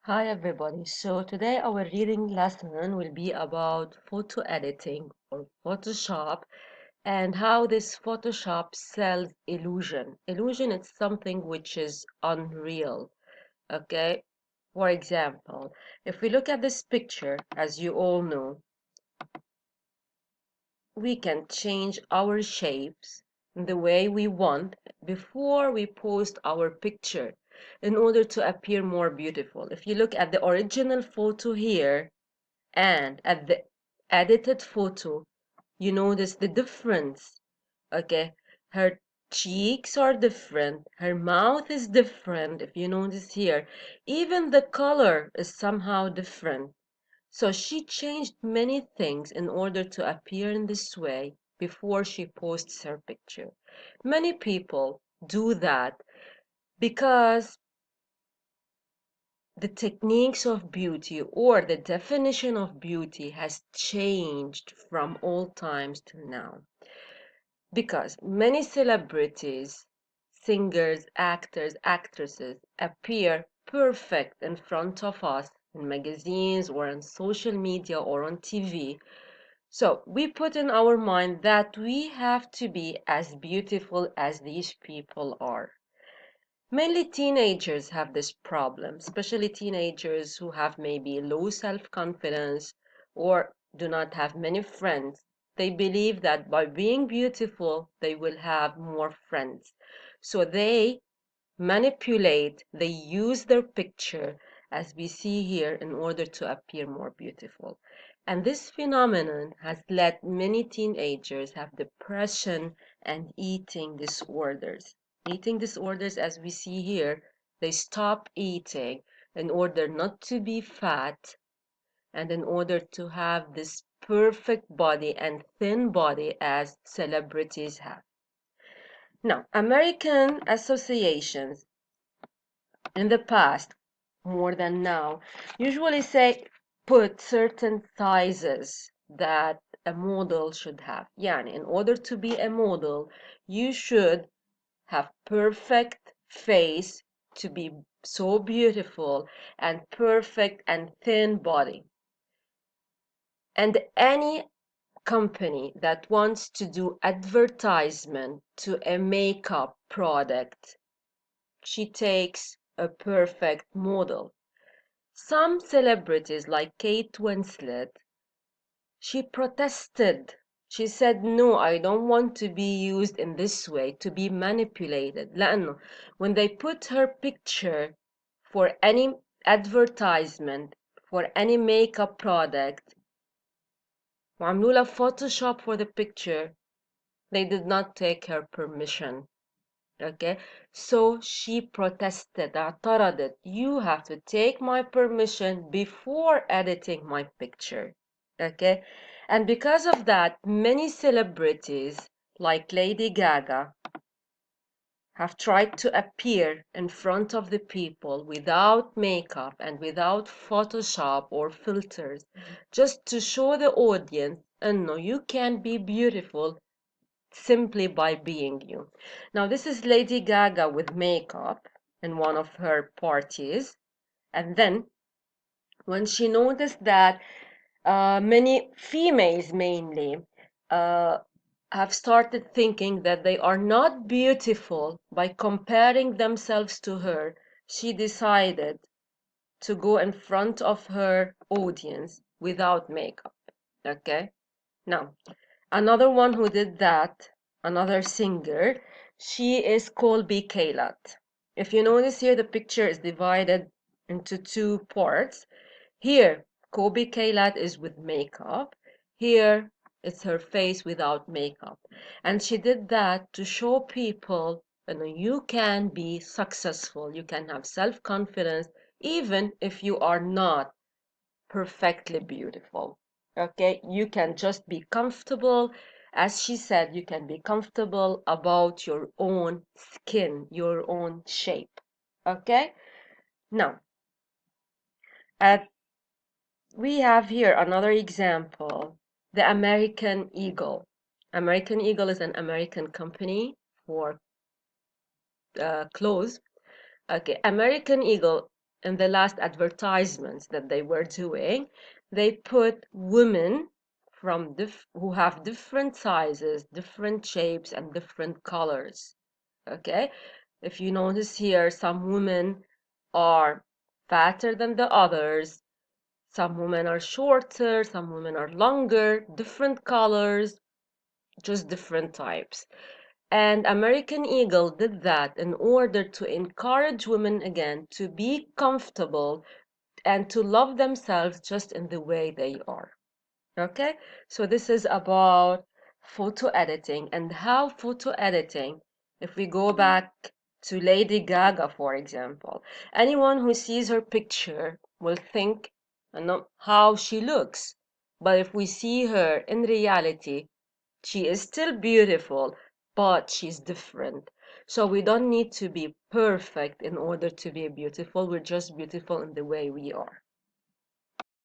Hi everybody. So today our reading lesson will be about photo editing or Photoshop and how this Photoshop sells illusion. Illusion is something which is unreal. Okay? For example, if we look at this picture, as you all know, we can change our shapes the way we want before we post our picture in order to appear more beautiful. If you look at the original photo here and at the edited photo, you notice the difference. Okay, her cheeks are different, her mouth is different. If you notice here, even the color is somehow different. So she changed many things in order to appear in this way before she posts her picture. Many people do that because the techniques of beauty or the definition of beauty has changed from old times to now. Because many celebrities, singers, actors, actresses appear perfect in front of us in magazines or on social media or on TV. So we put in our mind that we have to be as beautiful as these people are. Mainly teenagers have this problem, especially teenagers who have maybe low self-confidence or do not have many friends. They believe that by being beautiful, they will have more friends. So they manipulate, they use their picture, as we see here, in order to appear more beautiful. And this phenomenon has led many teenagers have depression and eating disorders. Eating disorders, as we see here, they stop eating in order not to be fat and in order to have this perfect body and thin body as celebrities have. Now, American associations in the past, more than now, usually say put certain sizes that a model should have. Yani, in order to be a model, you should have perfect face to be so beautiful and perfect and thin body. And any company that wants to do advertisement to a makeup product, she takes a perfect model. Some celebrities like Kate Winslet, she protested. She said, no, I don't want to be used in this way, to be manipulated. لأنه when they put her picture for any advertisement, for any makeup product, وعملوا لها Photoshop for the picture, they did not take her permission. Okay, so she protested, اعترضت. You have to take my permission before editing my picture. Okay, and because of that, many celebrities like Lady Gaga have tried to appear in front of the people without makeup and without Photoshop or filters, just to show the audience, and no, you can be beautiful simply by being you. Now, this is Lady Gaga with makeup in one of her parties. And then, when she noticed that many females mainly uh, have started thinking that they are not beautiful by comparing themselves to her, she decided to go in front of her audience without makeup. Okay? Now, another one who did that, another singer, she is Colby Kaylat. If you notice here, the picture is divided into two parts. Here, Colby Kaylat is with makeup. Here, it's her face without makeup. And she did that to show people, you can be successful, you can have self-confidence, even if you are not perfectly beautiful. Okay, you can just be comfortable. As she said, you can be comfortable about your own skin, your own shape. Okay, now we have here another example, the American Eagle. American Eagle is an American company for clothes. Okay, American Eagle in the last advertisements that they were doing, they put women from who have different sizes, different shapes, and different colors. Okay, if you notice here, some women are fatter than the others, some women are shorter, some women are longer, different colors, just different types. And American Eagle did that in order to encourage women again to be comfortable and to love themselves just in the way they are. Okay, so this is about photo editing and how photo editing, if we go back to Lady Gaga, for example, anyone who sees her picture will think how she looks. But if we see her in reality, she is still beautiful, but she's different. So we don't need to be perfect in order to be beautiful. We're just beautiful in the way we are.